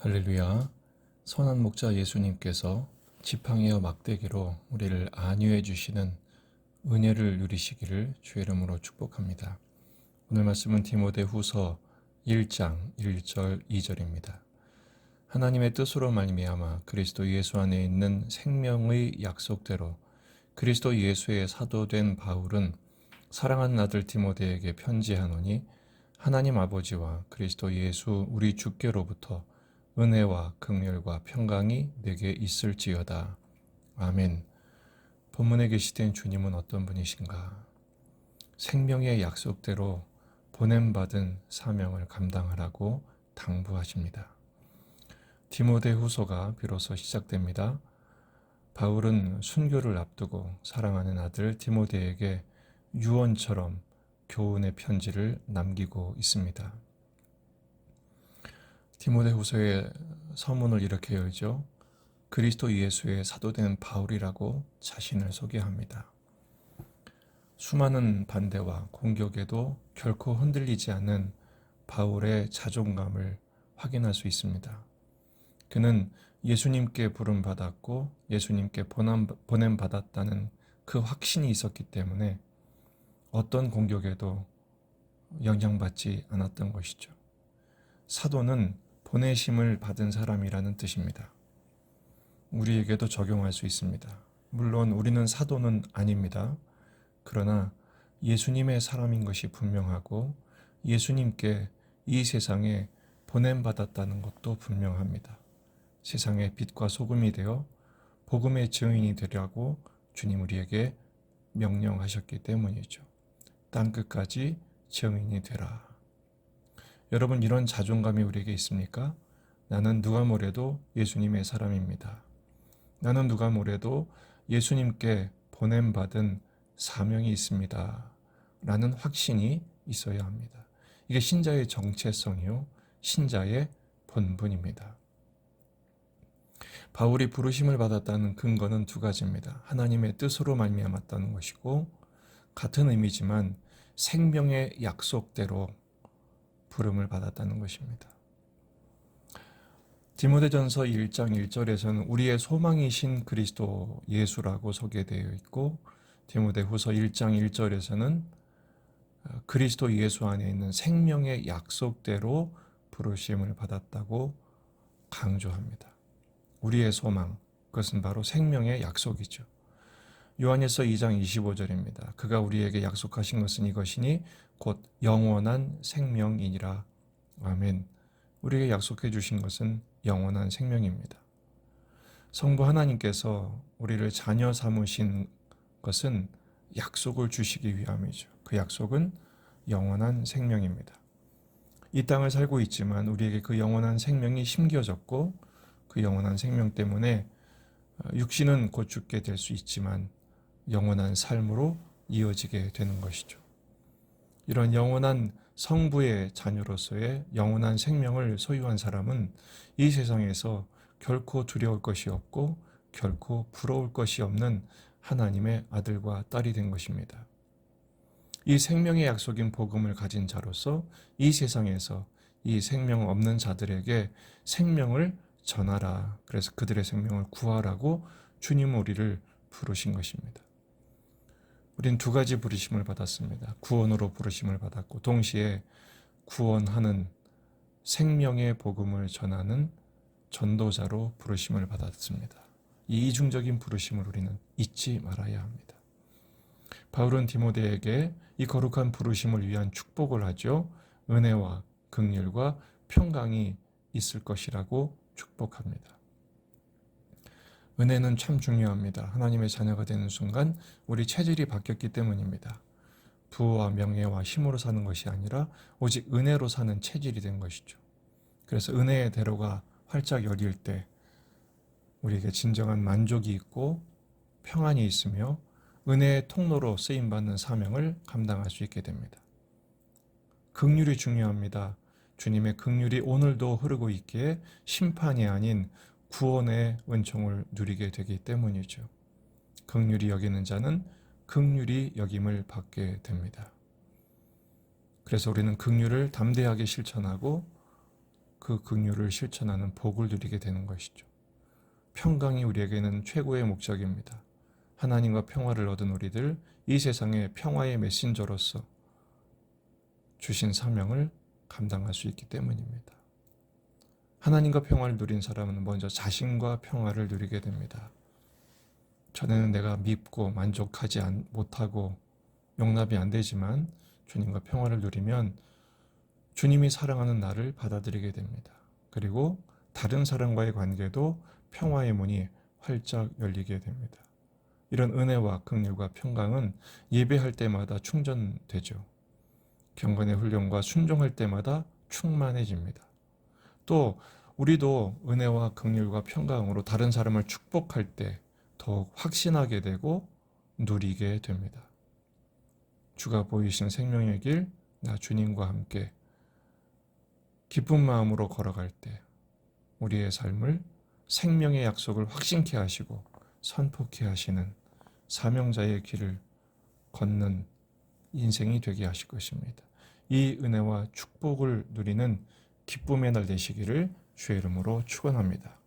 할렐루야. 선한 목자 예수님께서 지팡이와 막대기로 우리를 안위해 주시는 은혜를 누리시기를 주의 이름으로 축복합니다. 오늘 말씀은 디모데후서 1장 1절 2절입니다. 하나님의 뜻으로 말미암아 그리스도 예수 안에 있는 생명의 약속대로 그리스도 예수의 사도된 바울은 사랑하는 아들 디모데에게 편지하노니 하나님 아버지와 그리스도 예수 우리 주께로부터 은혜와 긍휼과 평강이 내게 있을지어다. 아멘. 본문에 계시된 주님은 어떤 분이신가? 생명의 약속대로 보냄받은 사명을 감당하라고 당부하십니다. 디모데후서가 비로소 시작됩니다. 바울은 순교를 앞두고 사랑하는 아들 디모데에게 유언처럼 교훈의 편지를 남기고 있습니다. 디모데후서의 서문을 이렇게 열죠. 그리스도 예수의 사도된 바울이라고 자신을 소개합니다. 수많은 반대와 공격에도 결코 흔들리지 않는 바울의 자존감을 확인할 수 있습니다. 그는 예수님께 부름받았고 예수님께 보냄받았다는 그 확신이 있었기 때문에 어떤 공격에도 영향받지 않았던 것이죠. 사도는 보내심을 받은 사람이라는 뜻입니다. 우리에게도 적용할 수 있습니다. 물론 우리는 사도는 아닙니다. 그러나 예수님의 사람인 것이 분명하고 예수님께 이 세상에 보냄받았다는 것도 분명합니다. 세상의 빛과 소금이 되어 복음의 증인이 되려고 주님 우리에게 명령하셨기 때문이죠. 땅끝까지 증인이 되라. 여러분, 이런 자존감이 우리에게 있습니까? 나는 누가 뭐래도 예수님의 사람입니다. 나는 누가 뭐래도 예수님께 보냄받은 사명이 있습니다. 라는 확신이 있어야 합니다. 이게 신자의 정체성이요, 신자의 본분입니다. 바울이 부르심을 받았다는 근거는 두 가지입니다. 하나님의 뜻으로 말미암았다는 것이고, 같은 의미지만 생명의 약속대로 부름을 받았다는 것입니다. 디모데전서 1장 1절에서는 우리의 소망이신 그리스도 예수라고 소개되어 있고, 디모데후서 1장 1절에서는 그리스도 예수 안에 있는 생명의 약속대로 부르심을 받았다고 강조합니다. 우리의 소망, 그것은 바로 생명의 약속이죠. 요한일서 2장 25절입니다. 그가 우리에게 약속하신 것은 이것이니 곧 영원한 생명이니라. 아멘. 우리에게 약속해 주신 것은 영원한 생명입니다. 성부 하나님께서 우리를 자녀 삼으신 것은 약속을 주시기 위함이죠. 그 약속은 영원한 생명입니다. 이 땅을 살고 있지만 우리에게 그 영원한 생명이 심겨졌고 그 영원한 생명 때문에 육신은 곧 죽게 될 수 있지만 영원한 삶으로 이어지게 되는 것이죠. 이런 영원한 성부의 자녀로서의 영원한 생명을 소유한 사람은 이 세상에서 결코 두려울 것이 없고 결코 부러울 것이 없는 하나님의 아들과 딸이 된 것입니다. 이 생명의 약속인 복음을 가진 자로서 이 세상에서 이 생명 없는 자들에게 생명을 전하라. 그래서 그들의 생명을 구하라고 주님은 우리를 부르신 것입니다. 우린 두 가지 부르심을 받았습니다. 구원으로 부르심을 받았고 동시에 구원하는 생명의 복음을 전하는 전도자로 부르심을 받았습니다. 이 이중적인 부르심을 우리는 잊지 말아야 합니다. 바울은 디모데에게 이 거룩한 부르심을 위한 축복을 하죠. 은혜와 긍휼과 평강이 있을 것이라고 축복합니다. 은혜는 참 중요합니다. 하나님의 자녀가 되는 순간 우리 체질이 바뀌었기 때문입니다. 부와 명예와 힘으로 사는 것이 아니라 오직 은혜로 사는 체질이 된 것이죠. 그래서 은혜의 대로가 활짝 열릴 때 우리에게 진정한 만족이 있고 평안이 있으며 은혜의 통로로 쓰임받는 사명을 감당할 수 있게 됩니다. 긍휼이 중요합니다. 주님의 긍휼이 오늘도 흐르고 있기에 심판이 아닌 구원의 은총을 누리게 되기 때문이죠. 긍휼히 여기는 자는 긍휼히 여김을 받게 됩니다. 그래서 우리는 긍휼을 담대하게 실천하고 그 긍휼을 실천하는 복을 누리게 되는 것이죠. 평강이 우리에게는 최고의 목적입니다. 하나님과 평화를 얻은 우리들, 이 세상의 평화의 메신저로서 주신 사명을 감당할 수 있기 때문입니다. 하나님과 평화를 누린 사람은 먼저 자신과 평화를 누리게 됩니다. 전에는 내가 밉고 만족하지 못하고 용납이 안 되지만 주님과 평화를 누리면 주님이 사랑하는 나를 받아들이게 됩니다. 그리고 다른 사람과의 관계도 평화의 문이 활짝 열리게 됩니다. 이런 은혜와 긍휼과 평강은 예배할 때마다 충전되죠. 경건의 훈련과 순종할 때마다 충만해집니다. 또 우리도 은혜와 긍휼과 평강으로 다른 사람을 축복할 때 더욱 확신하게 되고 누리게 됩니다. 주가 보이신 생명의 길, 나 주님과 함께 기쁜 마음으로 걸어갈 때 우리의 삶을 생명의 약속을 확신케 하시고 선포케 하시는 사명자의 길을 걷는 인생이 되게 하실 것입니다. 이 은혜와 축복을 누리는 기쁨의 날 되시기를 주의 이름으로 축원합니다.